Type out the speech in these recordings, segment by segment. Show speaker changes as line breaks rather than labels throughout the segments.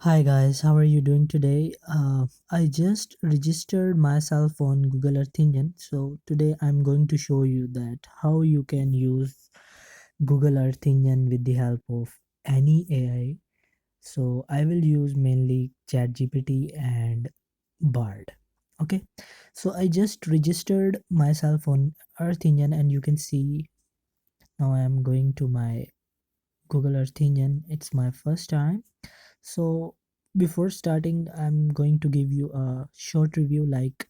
Hi guys, how are you doing today? I just registered myself on Google Earth Engine. So today I'm going to show you that how you can use Google Earth Engine with the help of any AI. So I will use mainly ChatGPT and Bard. Okay, so I just registered myself on Earth Engine and you can see now I'm going to my Google Earth Engine. It's my first time. So before starting, I'm going to give you a short review like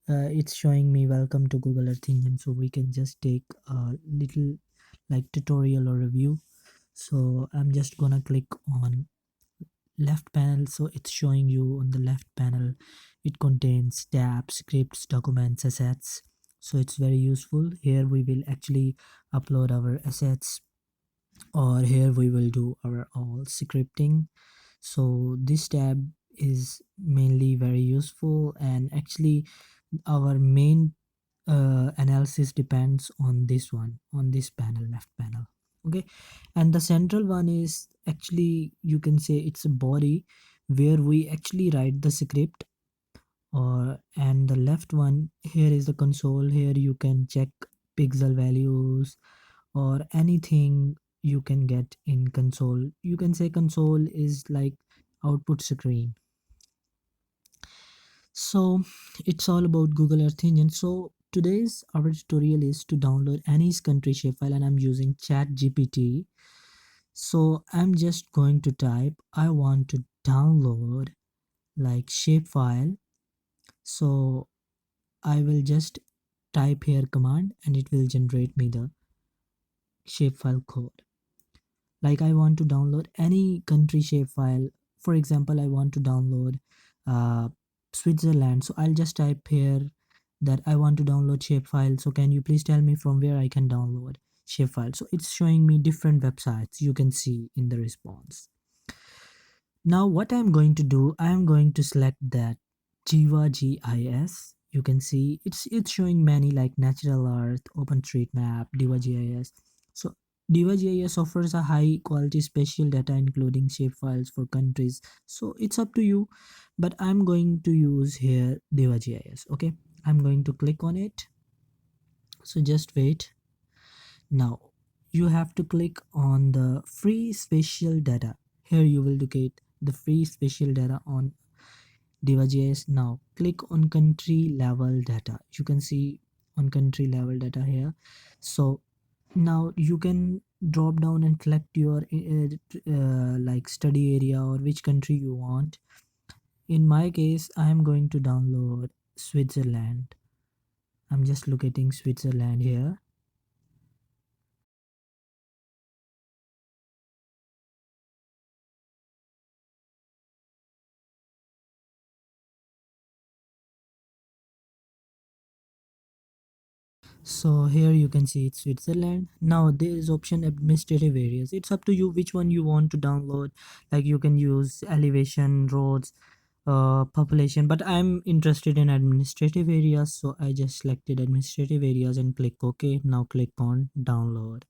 it's showing me welcome to Google Earth Engine. So we can just take a little like tutorial or review. So I'm just gonna click on left panel. So it's showing you on the left panel. It contains tabs, scripts, documents, assets. So it's very useful. Here we will actually upload our assets, or here we will do our all scripting. So this tab is mainly very useful, and actually our main analysis depends on this one, on this panel, left panel. Okay, and the central one is actually, you can say it's a body where we actually write the script. Or and the left one here is the console. Here you can check pixel values or anything you can get in console. You can say console is like output screen. So it's all about Google Earth Engine. So today's our tutorial is to download any country shapefile, and I'm using ChatGPT. So I'm just going to type I want to download like shapefile. So I will just type here command and it will generate me the shapefile code. Like I want to download any country shapefile. For example, I want to download uh, Switzerland. So I'll just type here that I want to download shapefile. So can you please tell me from where I can download shapefile? So it's showing me different websites you can see in the response. Now what I'm going to do, I'm going to select that Jiva GIS. You can see it's showing many like Natural Earth, OpenStreetMap, Diva GIS. So Diva GIS offers a high quality spatial data including shapefiles for countries. So it's up to you, but I'm going to use here Diva GIS. Okay, I'm going to click on it. So just wait. Now you have to click on the free spatial data. Here you will locate the free spatial data on Diva.js. Now click on country level data. You can see on country level data here. So now you can drop down and select your like study area or which country you want. In my case, I am going to download Switzerland. I'm just locating Switzerland here. So here you can see it's Switzerland. Now there is option administrative areas. It's up to you which one you want to download. Like you can use elevation, roads, population, but I'm interested in administrative areas, so I just selected administrative areas and click OK. Now click on download.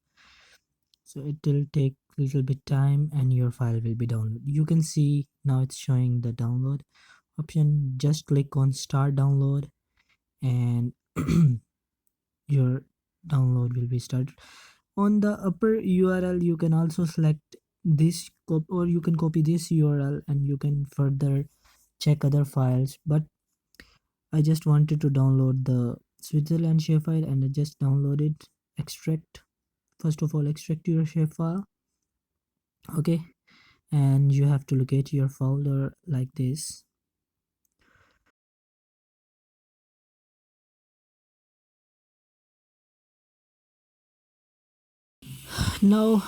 So it will take a little bit time and your file will be downloaded. You can see now it's showing the download option. Just click on start download and your download will be started. On the upper URL you can also select this or you can copy this URL and you can further check other files, but I just wanted to download the Switzerland shapefile and I just downloaded. Extract, first of all extract your shapefile. Okay, and you have to locate your folder like this. Now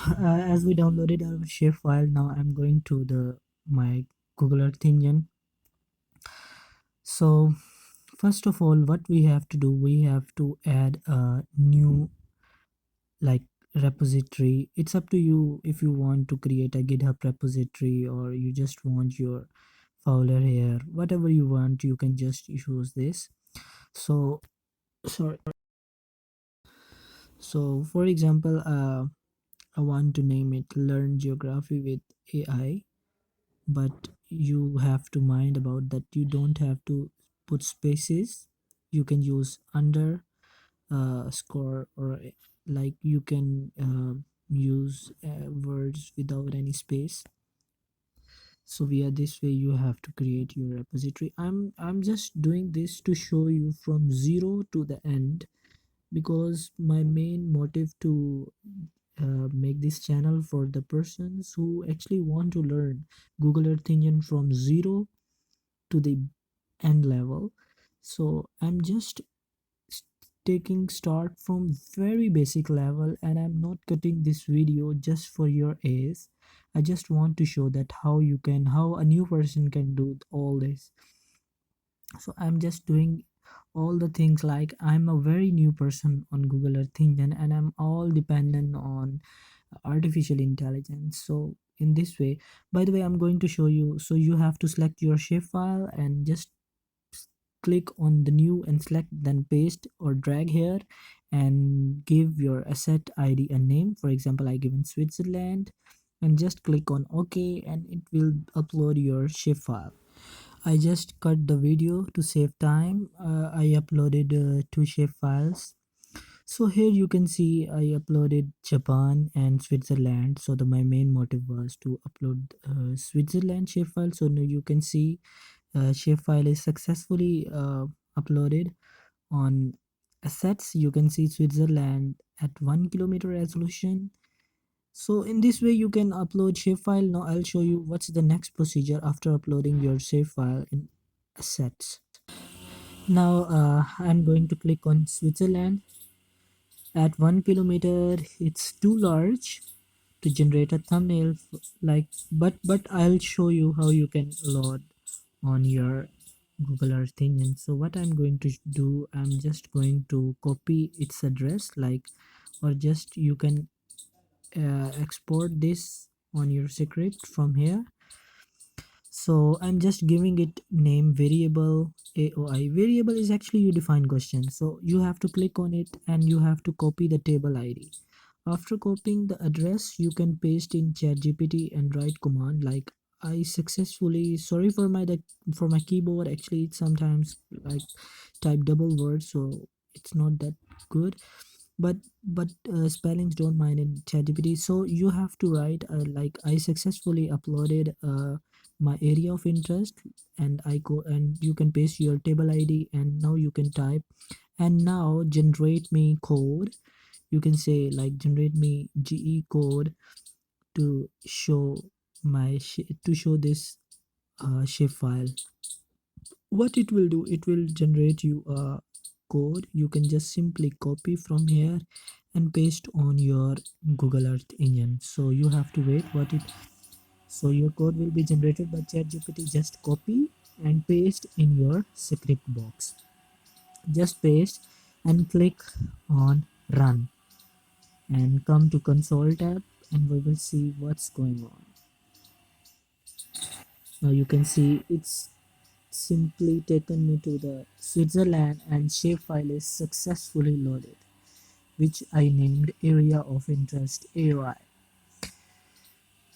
as we downloaded our shapefile, now I'm going to the my Google Earth Engine. So first of all, what we have to do, we have to add a new like repository. It's up to you if you want to create a GitHub repository or you just want your folder here. Whatever you want, you can just use this. So sorry. So for example, I want to name it Learn Geography with AI. but you have to mind about that you don't have to put spaces. You can use under score, or like you can use words without any space. So via this way you have to create your repository. I'm just doing this to show you from zero to the end, because my main motive to make this channel for the persons who actually want to learn Google Earth Engine from zero to the end level. So I'm just s- taking start from very basic level, and I'm not cutting this video just for your ears. I just want to show that how a new person can do all this. So I'm just doing all the things, like I'm a very new person on Google Earth Engine, and I'm all dependent on artificial intelligence. So in this way, by the way, I'm going to show you. So you have to select your shapefile and just click on the new and select, then paste or drag here, and give your asset ID a name. For example, I given Switzerland, and just click on OK, and it will upload your shapefile. I just cut the video to save time. I uploaded two shapefiles. So here you can see I uploaded Japan and Switzerland. So my main motive was to upload Switzerland shapefile. So now you can see shapefile is successfully uploaded on assets. You can see Switzerland at 1 kilometer resolution. So in this way you can upload shapefile. Now I'll show you what's the next procedure after uploading your shapefile in assets. Now I'm going to click on Switzerland. At 1 kilometer, it's too large to generate a thumbnail like, but I'll show you how you can load on your Google Earth Engine. So what I'm going to do, I'm just going to copy its address, like, or just you can export this on your script from here. So I'm just giving it name variable AOI. Variable is actually you define question. So you have to click on it and you have to copy the table ID. After copying the address, you can paste in ChatGPT and write command like, I successfully, sorry for for my keyboard, actually it sometimes like type double words, so it's not that good. But spellings don't mind in ChatGPT. So you have to write like, I successfully uploaded my area of interest, and I go, and you can paste your table ID, and now you can type, and now generate me code. You can say like, generate me GE code to show to show this shape file. What it will do, it will generate you a code. You can just simply copy from here and paste on your Google Earth Engine. So you have to wait what it, so your code will be generated by ChatGPT. Just copy and paste in your script box. Just paste and click on run, and come to console tab, and we will see what's going on. Now you can see it's simply taken me to the Switzerland, and shapefile is successfully loaded, which I named area of interest AOI.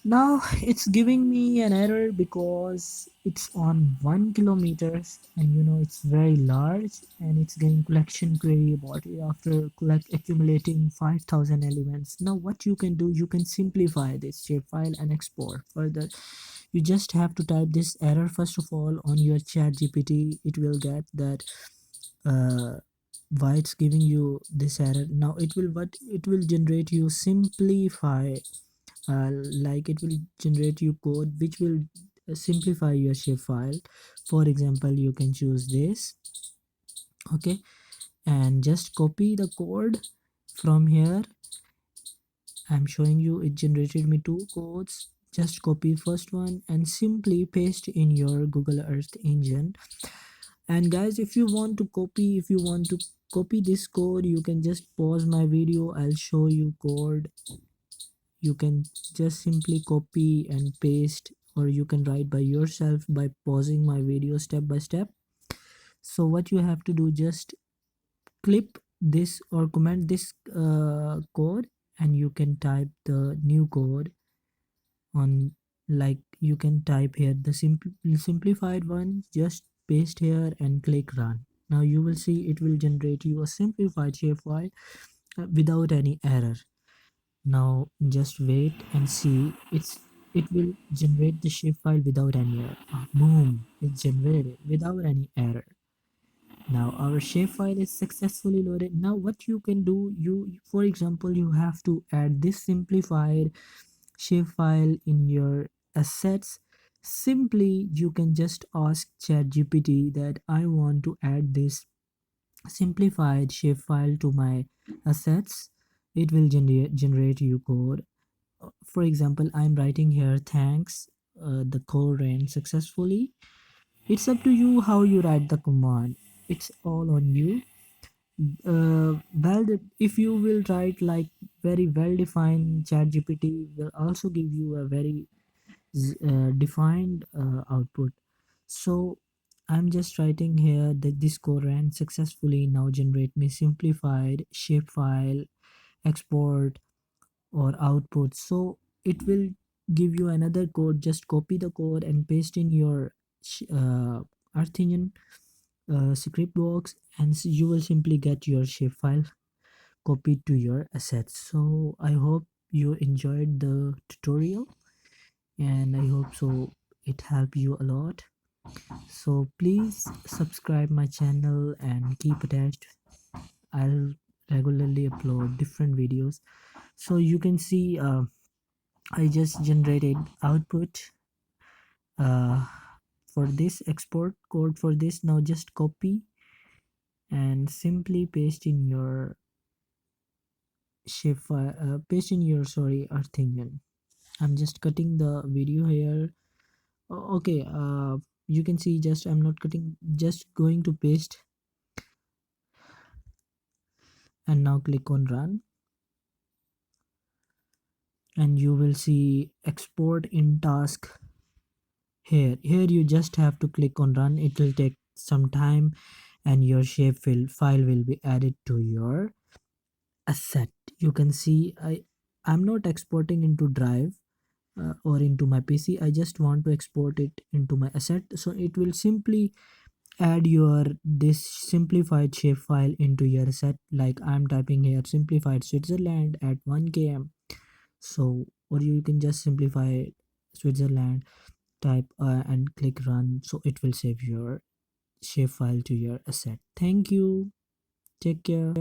Now it's giving me an error because it's on 1 kilometers, and it's very large, and it's getting collection query about it after accumulating 5,000 elements. Now what you can do, you can simplify this shapefile and export further. You just have to type this error first of all on your chat GPT. It will get that uh, why it's giving you this error. Now it will generate you simplify, like it will generate you code which will simplify your shapefile. For example, you can choose this, okay, and just copy the code from here. I'm showing you it generated me two codes. Just copy first one and simply paste in your Google Earth Engine. And guys, if you want to copy this code, you can just pause my video. I'll show you code. You can just simply copy and paste, or you can write by yourself by pausing my video step by step. So what you have to do, just clip this or comment this code, and you can type the new code on, like you can type here the simplified one, just paste here and click run. Now you will see it will generate you a simplified shapefile without any error. Now just wait and see, it will generate the shapefile without any error. Boom, it's generated without any error. Now our shapefile is successfully loaded. Now what you can do, you for example you have to add this simplified shapefile in your assets. Simply you can just ask ChatGPT that I want to add this simplified shapefile to my assets. It will generate you code. For example, I'm writing here thanks, the code ran successfully. It's up to you how you write the command, it's all on you. If you will write like very well defined, chat gpt will also give you a very defined output. So I'm just writing here that this code ran successfully, now generate me simplified shapefile, export or output. So it will give you another code, just copy the code and paste in your Arthinian script box, and you will simply get your shapefile copied to your assets. So I hope you enjoyed the tutorial, and I hope so it helped you a lot. So please subscribe my channel and keep attached. I'll regularly upload different videos. So you can see I just generated output uh, for this export code for this. Now just copy and simply paste in your shapefile, paste in your sorry Arthinian. I'm just cutting the video here. Okay, you can see just I'm not cutting, just going to paste, and now click on run, and you will see export in task here. You just have to click on run. It will take some time and your file will be added to your asset. You can see I'm not exporting into drive or into my PC. I just want to export it into my asset, so it will simply add your this simplified shape file into your set. Like I'm typing here simplified Switzerland at 1 km. So or you can just simplify Switzerland, type and click run, so it will save your shape file to your asset. Thank you, take care.